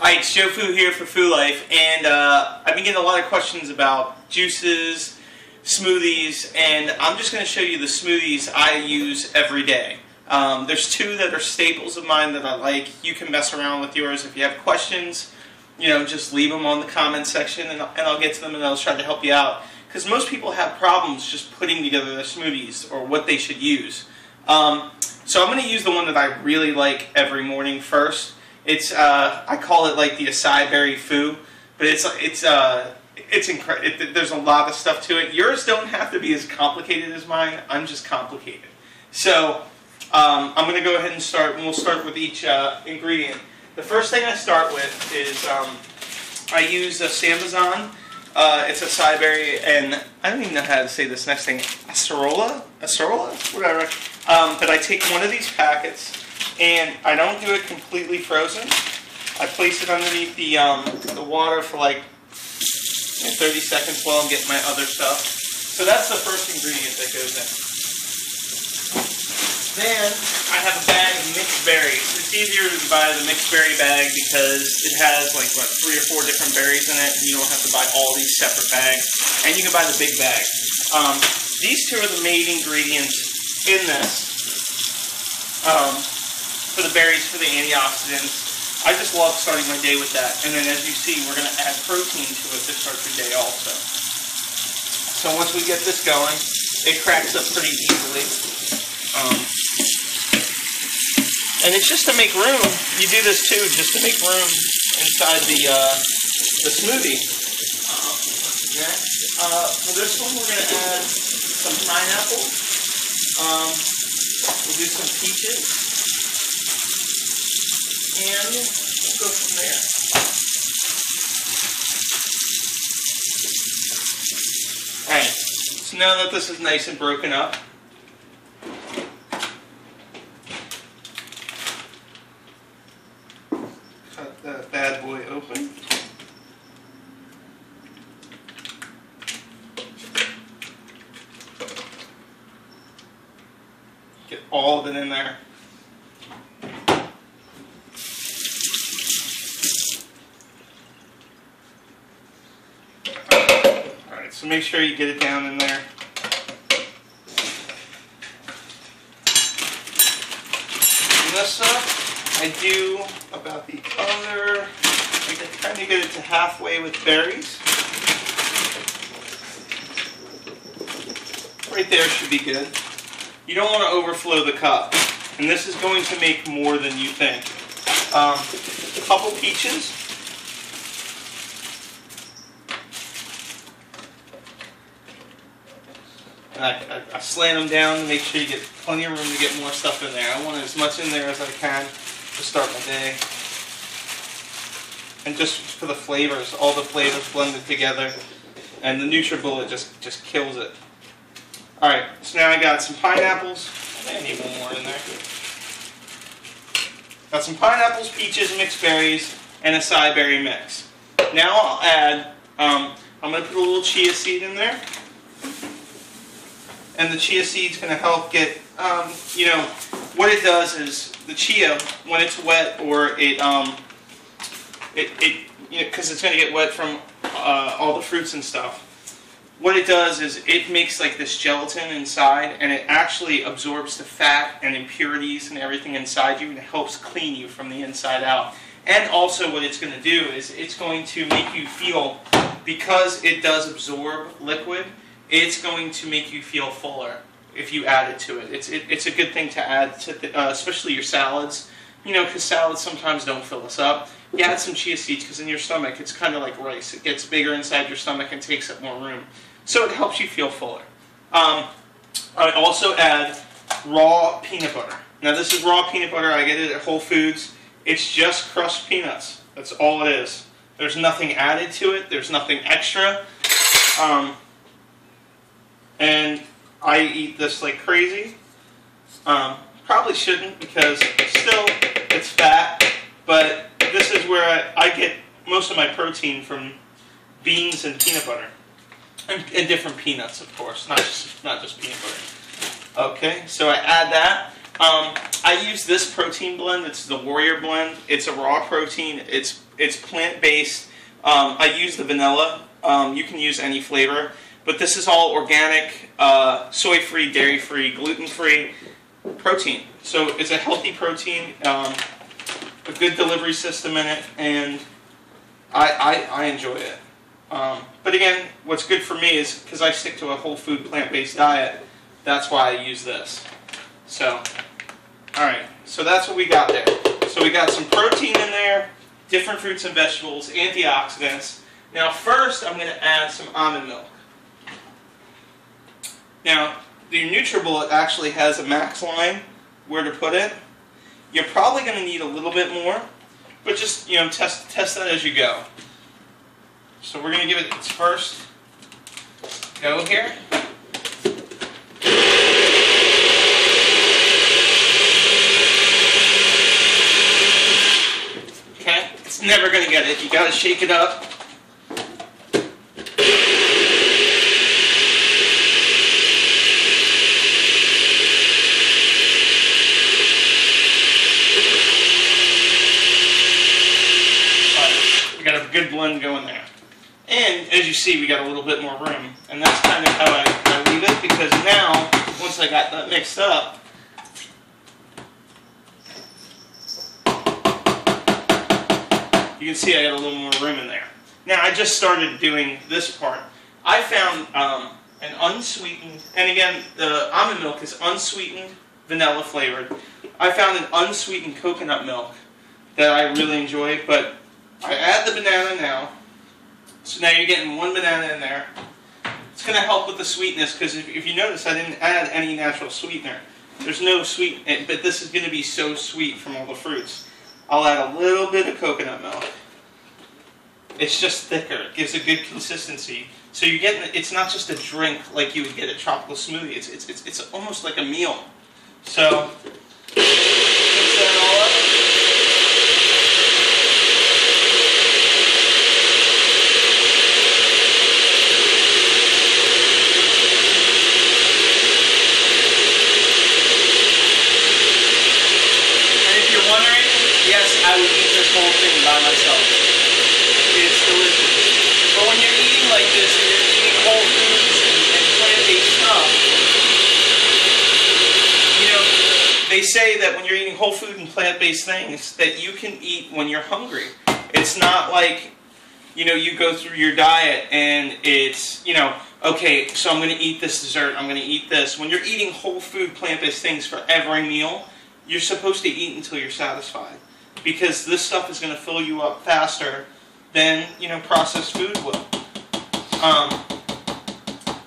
Hi, it's Joe Fu here for Fu Life, and I've been getting a lot of questions about juices, smoothies, and I'm just going to show you the smoothies I use every day. There's two that are staples of mine that I like. You can mess around with yours. If you have questions, just leave them on the comment section, and I'll get to them and I'll try to help you out. Because most people have problems just putting together their smoothies or what they should use. So I'm going to use the one that I really like every morning first. It's I call it like the Acai berry foo, but it's incredible. There's a lot of stuff to it. Yours don't have to be as complicated as mine. I'm just complicated. So I'm going to go ahead and start, and we'll start with each ingredient. The first thing I start with is I use a Sambazon. It's acai berry, and I don't even know how to say this next thing. Acerola, whatever. But I take one of these packets. And I don't do it completely frozen. I place it underneath the water for like 30 seconds while I'm getting my other stuff. So that's the first ingredient that goes in. Then I have a bag of mixed berries. It's easier to buy the mixed berry bag because it has like, what, 3 or 4 different berries in it, and you don't have to buy all these separate bags. And you can buy the big bag. These two are the main ingredients in this. For the berries, for the antioxidants. I just love starting my day with that. And then as you see, we're going to add protein to it to start your day also. So once we get this going, it cracks up pretty easily. And it's just to make room. You do this too, just to make room inside the smoothie. For this one, we're going to add some pineapple. We'll do some peaches. And we'll go from there. Alright, so now that this is nice and broken up, cut that bad boy open. Get all of it in there. So make sure you get it down in there. And this stuff, I do about the other, I can kind of get it to halfway with berries. Right there should be good. You don't want to overflow the cup. And this is going to make more than you think. A couple peaches. I slant them down to make sure you get plenty of room to get more stuff in there. I want as much in there as I can to start my day. And just for the flavors, all the flavors blended together. And the NutriBullet just kills it. Alright, so now I got some pineapples. I need one more in there. Got some pineapples, peaches, mixed berries, and a acai berry mix. Now I'll add, I'm going to put a little chia seed in there. And the chia seed's going to help get, what it does is the chia, when it's wet, or because it's going to get wet from all the fruits and stuff. What it does is it makes like this gelatin inside, and it actually absorbs the fat and impurities and everything inside you, and it helps clean you from the inside out. And also, what it's going to do is it's going to make you feel, because it does absorb liquid, it's going to make you feel fuller if you add it to it. It's a good thing to add to, especially your salads. Because salads sometimes don't fill us up. You add some chia seeds because in your stomach it's kind of like rice. It gets bigger inside your stomach and takes up more room. So it helps you feel fuller. I also add raw peanut butter. Now this is raw peanut butter. I get it at Whole Foods. It's just crushed peanuts. That's all it is. There's nothing added to it. There's nothing extra. And I eat this like crazy. Probably shouldn't because still it's fat, but this is where I get most of my protein from beans and peanut butter. And different peanuts, of course, not just peanut butter. Okay, so I add that. I use this protein blend. It's the Warrior blend. It's a raw protein. It's It's plant-based. I use the vanilla. You can use any flavor. But this is all organic, soy-free, dairy-free, gluten-free protein. So it's a healthy protein, a good delivery system in it, and I enjoy it. But again, what's good for me is, because I stick to a whole food plant-based diet, that's why I use this. So, alright, so that's what we got there. So we got some protein in there, different fruits and vegetables, antioxidants. Now first I'm going to add some almond milk. Now, the NutriBullet actually has a max line where to put it. You're probably going to need a little bit more, but just, test that as you go. So we're going to give it its first go here. Okay, it's never going to get it. You got to shake it up. Good blend going there. And as you see, we got a little bit more room. And that's kind of how I leave it, because now, once I got that mixed up, you can see I got a little more room in there. Now, I just started doing this part. I found an unsweetened, and again, the almond milk is unsweetened, vanilla flavored. I found an unsweetened coconut milk that I really enjoy, but I add the banana now, so now you're getting one banana in there. It's going to help with the sweetness, because if you notice, I didn't add any natural sweetener. There's no sweet, but this is going to be so sweet from all the fruits. I'll add a little bit of coconut milk. It's just thicker. It gives a good consistency. So you're getting, it's not just a drink like you would get a chocolate smoothie. It's almost like a meal. So mix that all up. I would eat this whole thing by myself. It's delicious. But when you're eating like this and you're eating whole foods and plant-based stuff, they say that when you're eating whole food and plant-based things, that you can eat when you're hungry. It's not like, you go through your diet and it's, okay, so I'm going to eat this dessert, I'm going to eat this. When you're eating whole food, plant-based things for every meal, you're supposed to eat until you're satisfied. Because this stuff is going to fill you up faster than, processed food will.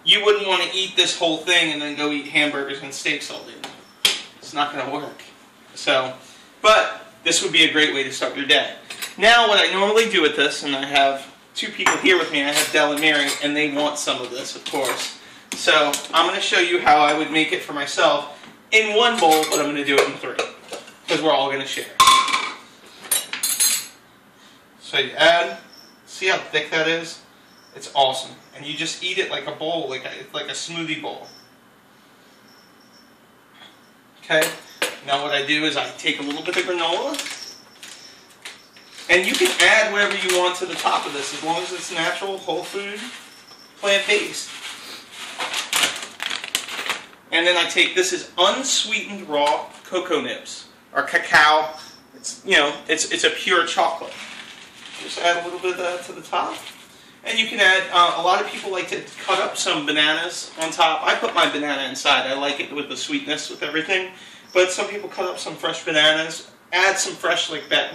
You wouldn't want to eat this whole thing and then go eat hamburgers and steaks all day. It's not going to work. So, but this would be a great way to start your day. Now, what I normally do with this, and I have two people here with me, I have Dell and Mary, and they want some of this, of course. So, I'm going to show you how I would make it for myself in one bowl, but I'm going to do it in three. Because we're all going to share. So you add, see how thick that is? It's awesome. And you just eat it like a bowl, like a smoothie bowl. Okay? Now what I do is I take a little bit of granola. And you can add whatever you want to the top of this, as long as it's natural, whole food, plant-based. And then I take, this is unsweetened raw cocoa nibs, or cacao. It's, it's a pure chocolate. Just add a little bit of that to the top. And you can add, a lot of people like to cut up some bananas on top. I put my banana inside. I like it with the sweetness with everything. But some people cut up some fresh bananas, add some fresh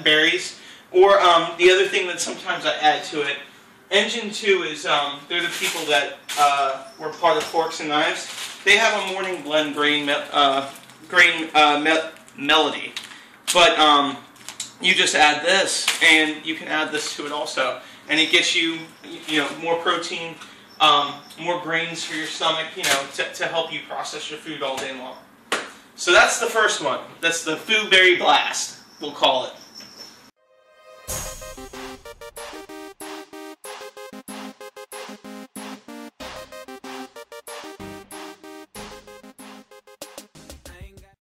berries. Or the other thing that sometimes I add to it, Engine 2 is, they're the people that were part of Forks and Knives. They have a morning blend grain melody. But you just add this, and you can add this to it also. And it gets you, more protein, more grains for your stomach, to help you process your food all day long. So that's the first one. That's the Food Berry Blast, we'll call it.